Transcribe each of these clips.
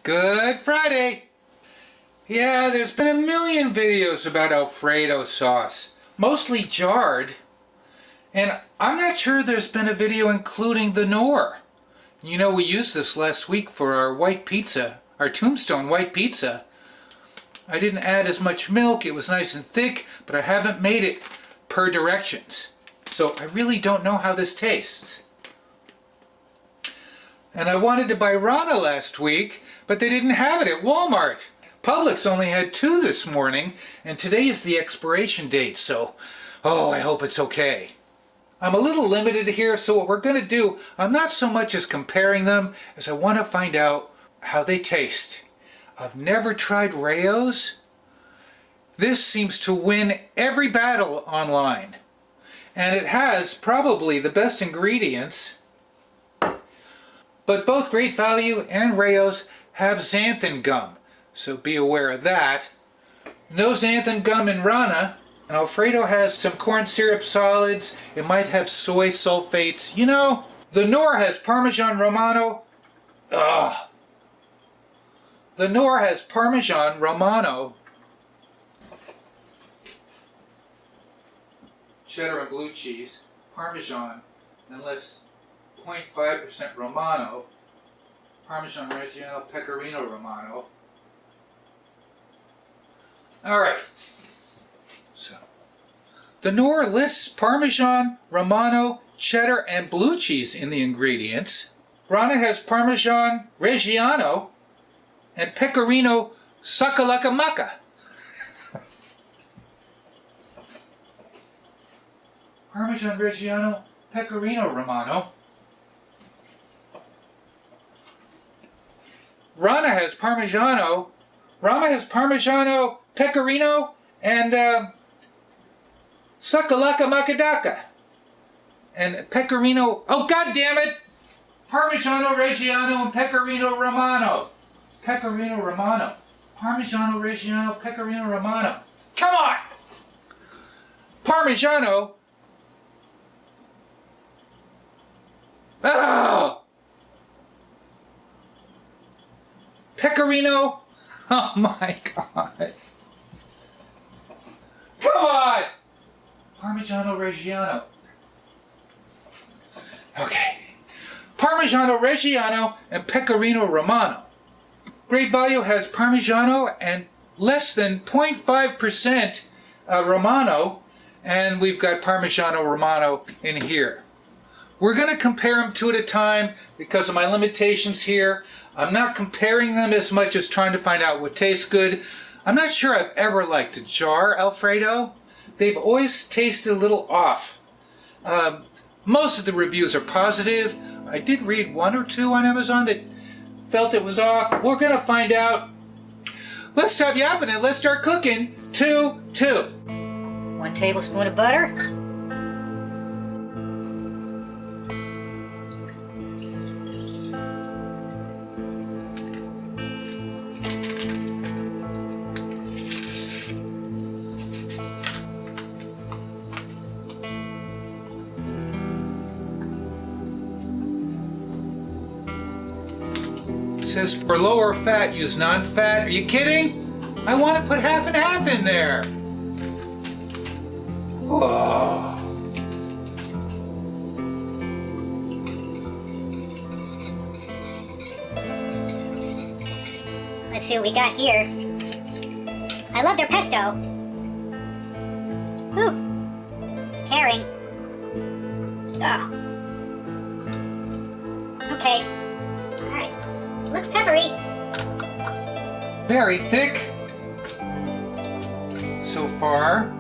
Good Friday! Yeah, there's been a million videos about Alfredo sauce, mostly jarred, and I'm not sure there's been a video including the Knorr. You know, we used this last week for our white pizza, our tombstone white pizza. I didn't add as much milk, it was nice and thick, but I haven't made it per directions. So I really don't know how this tastes. And I wanted to buy RANA last week, but they didn't have it at Walmart. Publix only had 2 this morning, and today is the expiration date, so, I hope it's okay. I'm a little limited here, so what we're going to do, I'm not so much as comparing them as I want to find out how they taste. I've never tried RAOs. This seems to win every battle online. And it has probably the best ingredients. But both Great Value and RAOs have xanthan gum, so be aware of that. No xanthan gum in RANA. And Alfredo has some corn syrup solids. It might have soy sulfates. You know, the Knorr has Parmesan Romano. The Knorr has Parmesan Romano, cheddar and blue cheese, Parmesan, and less 0.5% Romano, Parmesan Reggiano, Pecorino Romano. Alright, so the Knorr lists Parmesan, Romano, cheddar, and blue cheese in the ingredients. RANA has Parmesan Reggiano and Pecorino Sakalaka. Parmesan Reggiano, Pecorino Romano. RANA has Parmigiano, Pecorino, and Sakalaka Makadaka. And Pecorino, oh god damn it! Parmigiano Reggiano and Pecorino Romano. Pecorino Romano. Parmigiano Reggiano, Pecorino Romano. Come on! Parmigiano. Oh! Pecorino. Oh my god. Come on! Parmigiano Reggiano. Okay. Parmigiano Reggiano and Pecorino Romano. Great Value has Parmigiano and less than 0.5% Romano, and we've got Parmigiano Romano in here. We're going to compare them 2 at a time because of my limitations here. I'm not comparing them as much as trying to find out what tastes good. I'm not sure I've ever liked a jar Alfredo. They've always tasted a little off. Most of the reviews are positive. I did read 1 or 2 on Amazon that felt it was off. We're going to find out. Let's stop yapping and let's start cooking. 2. 1 tablespoon of butter. It says for lower fat, use non-fat. Are you kidding? I want to put half and half in there. Oh. Let's see what we got here. I love their pesto. Ooh, it's tearing. Oh. Okay. Alright. Looks peppery. Very thick so far.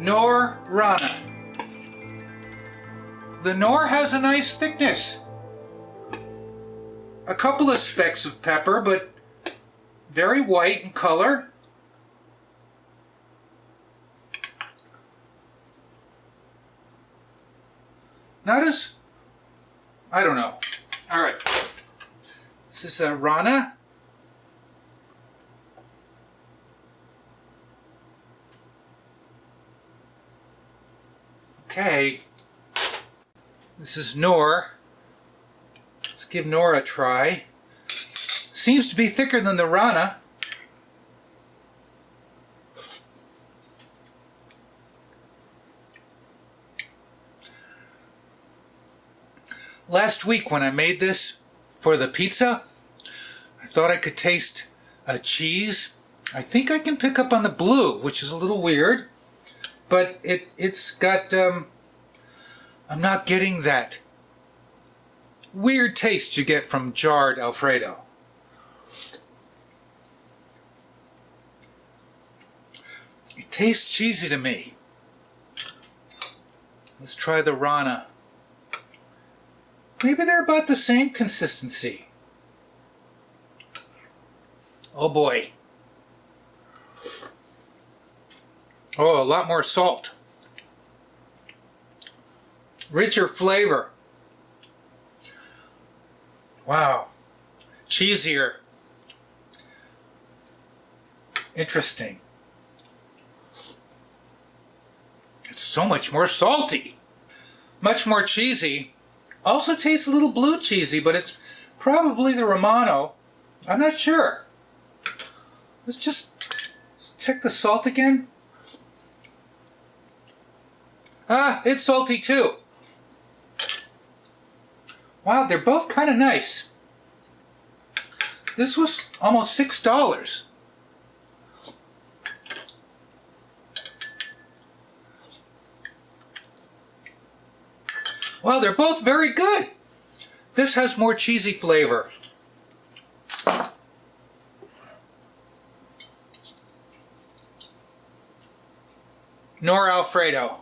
Knorr RANA. The Knorr has a nice thickness. A couple of specks of pepper, but very white in color. Not as, I don't know. All right. This is a RANA. Okay. This is Knorr. Let's give Knorr a try. Seems to be thicker than the RANA. Last week when I made this for the pizza, I thought I could taste a cheese. I think I can pick up on the blue, which is a little weird, but it's got, I'm not getting that weird taste you get from jarred Alfredo. It tastes cheesy to me. Let's try the RANA. Maybe they're about the same consistency. Oh boy. Oh, a lot more salt. Richer flavor. Wow. Cheesier. Interesting. It's so much more salty. Much more cheesy. Also tastes a little blue cheesy, but it's probably the Romano. I'm not sure. Let's check the salt again. Ah, it's salty too. Wow, they're both kind of nice. This was almost $6. Wow, they're both very good. This has more cheesy flavor. Knorr Alfredo.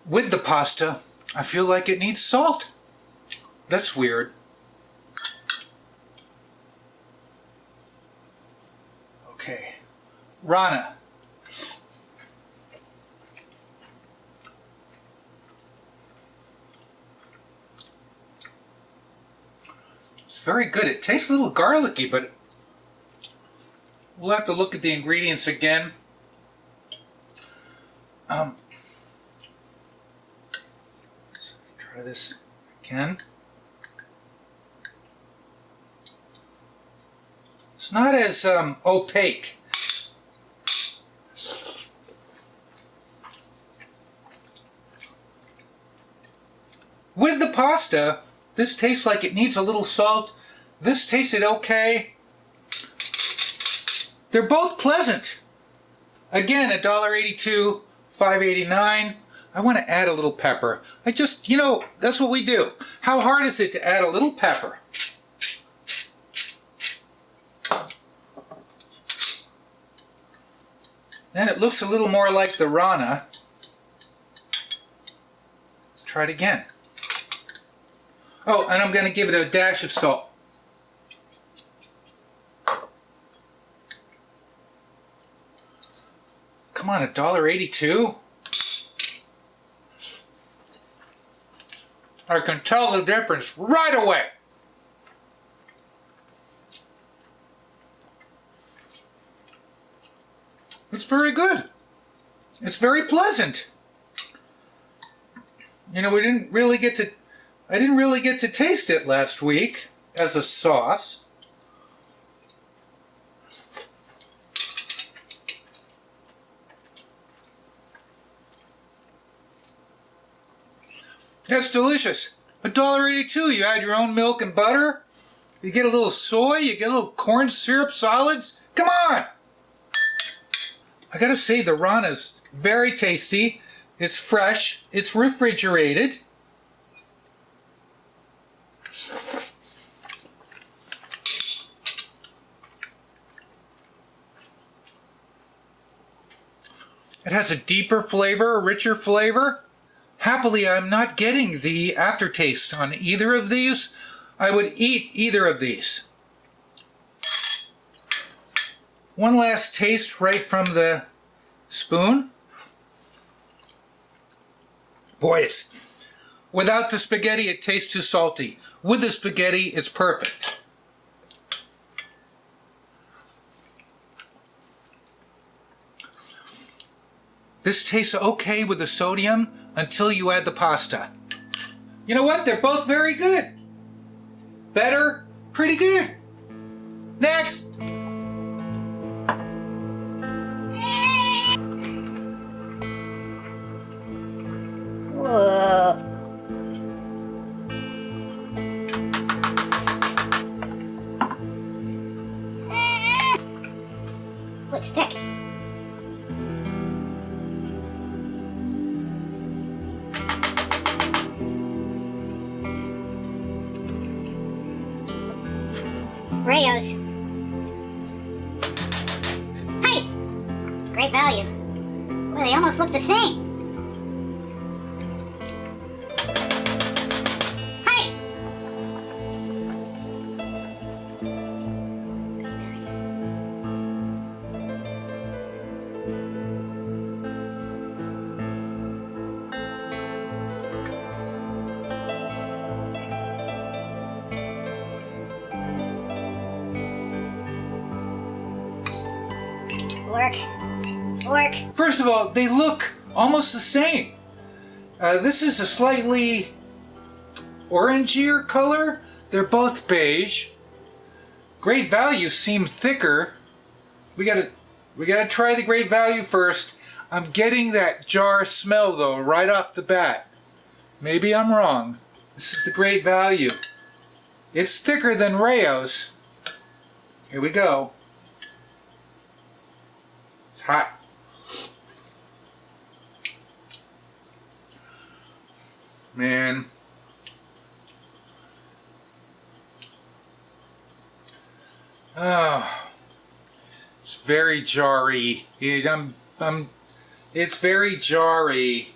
With the pasta, I feel like it needs salt. That's weird. Okay, RANA. It's very good. It tastes a little garlicky, but we'll have to look at the ingredients again. Let's try this again. It's not as opaque. With the pasta, this tastes like it needs a little salt. This tasted okay. They're both pleasant. Again, $1.82, $5.89. I want to add a little pepper. I just, that's what we do. How hard is it to add a little pepper? Then it looks a little more like the RANA. Let's try it again. Oh, and I'm going to give it a dash of salt. Come on, $1.82? I can tell the difference right away. It's very good. It's very pleasant. I didn't really get to taste it last week as a sauce. That's delicious. $1.82. You add your own milk and butter. You get a little soy. You get a little corn syrup solids. Come on! I gotta say, the RANA's very tasty. It's fresh. It's refrigerated. It has a deeper flavor, a richer flavor. Happily, I'm not getting the aftertaste on either of these. I would eat either of these. One last taste right from the spoon. Boy, it's without the spaghetti, it tastes too salty. With the spaghetti, it's perfect. This tastes okay with the sodium until you add the pasta. You know what? They're both very good. Better, pretty good. Next. Whoa. What's that? RAOs. Hey! Great value. Well, they almost look the same. Hey! Work. First of all, they look almost the same. This is a slightly orangier color. They're both beige. Great Value seemed thicker. We gotta try the Great Value first. I'm getting that jar smell though right off the bat. Maybe I'm wrong. This is the Great Value. It's thicker than RAO's. Here we go. It's hot. Man. Oh. It's very jarry. It's very jarry.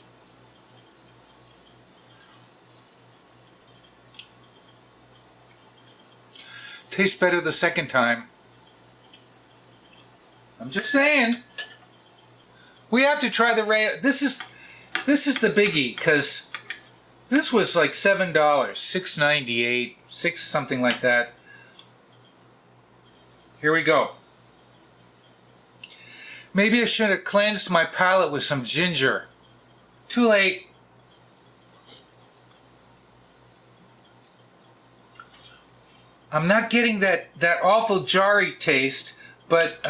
Tastes better the second time. I'm just saying. We have to try the RAO. This is the biggie, because this was like $7, $6.98, $6 something like that. Here we go. Maybe I should have cleansed my palate with some ginger. Too late. I'm not getting that awful jarry taste, but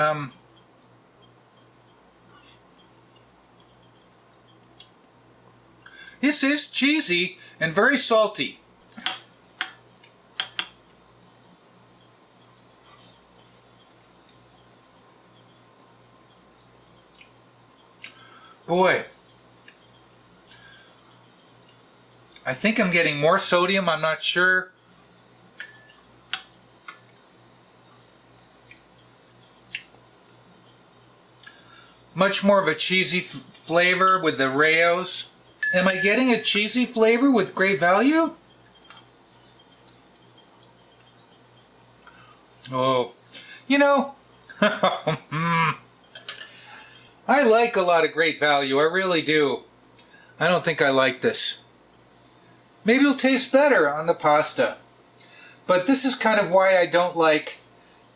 this is cheesy and very salty. Boy, I think I'm getting more sodium, I'm not sure. Much more of a cheesy flavor with the RAOs. Am I getting a cheesy flavor with Great Value? Oh, you know, I like a lot of Great Value, I really do. I don't think I like this. Maybe it'll taste better on the pasta. But this is kind of why I don't like,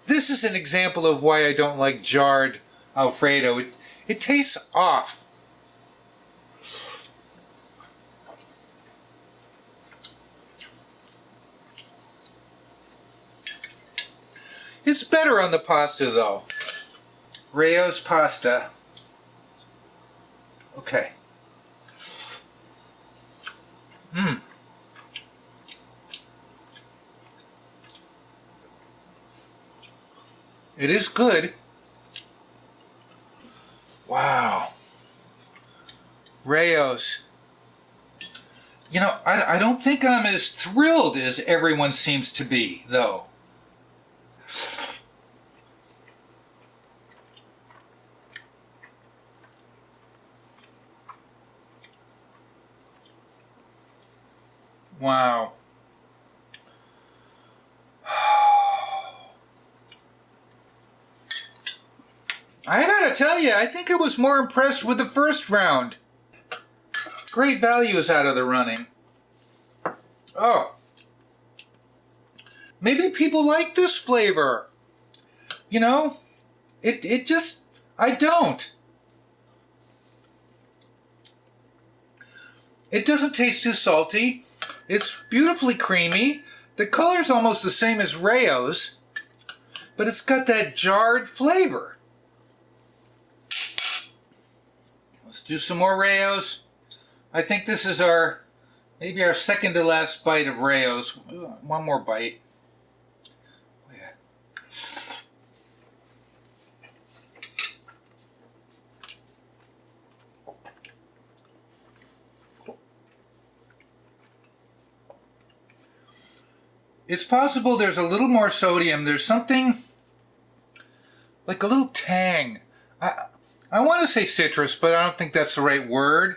this is an example of why I don't like jarred Alfredo. It tastes off. It's better on the pasta though. RAO's pasta. Okay. It is good. Wow. RAO's. You know, I don't think I'm as thrilled as everyone seems to be, though. Wow. I gotta tell you, I think I was more impressed with the first round. Great value is out of the running. Oh. Maybe people like this flavor. You know, it just, I don't. It doesn't taste too salty. It's beautifully creamy. The color's almost the same as RAO's, but it's got that jarred flavor. Let's do some more RAO's. I think this is maybe our second to last bite of RAO's. One more bite. Oh, yeah. It's possible there's a little more sodium. There's something like a little tang. I want to say citrus, but I don't think that's the right word.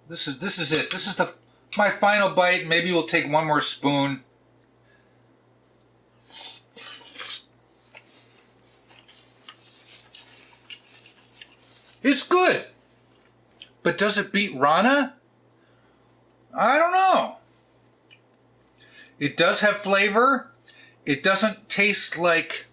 This is it. This is my final bite. Maybe we'll take one more spoon. It's good. But does it beat RANA? I don't know. It does have flavor. It doesn't taste like...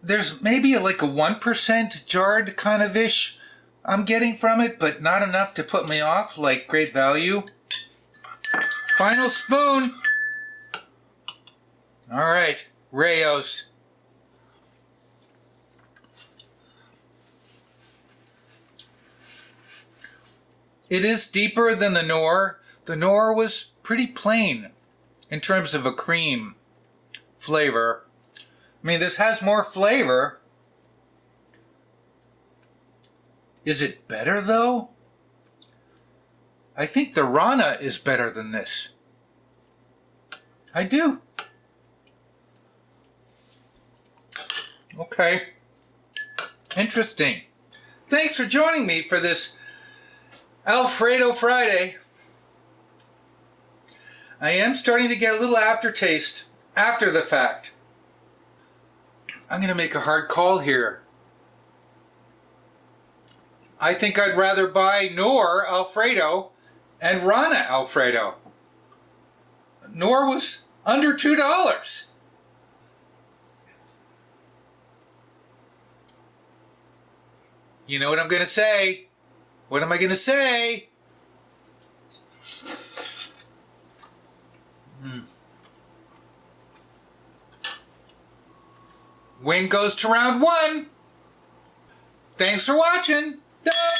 There's maybe like a 1% jarred kind of ish I'm getting from it, but not enough to put me off, like great value. Final spoon. All right, RAO's. It is deeper than the Knorr. The Knorr was pretty plain in terms of a cream flavor. I mean, this has more flavor. Is it better though? I think the RANA is better than this. I do. Okay. Interesting. Thanks for joining me for this Alfredo Friday. I am starting to get a little aftertaste after the fact. I'm going to make a hard call here. I think I'd rather buy Knorr Alfredo and RANA Alfredo. Knorr was under $2. You know what I'm going to say? What am I going to say? Win goes to round one. Thanks for watching. Bye.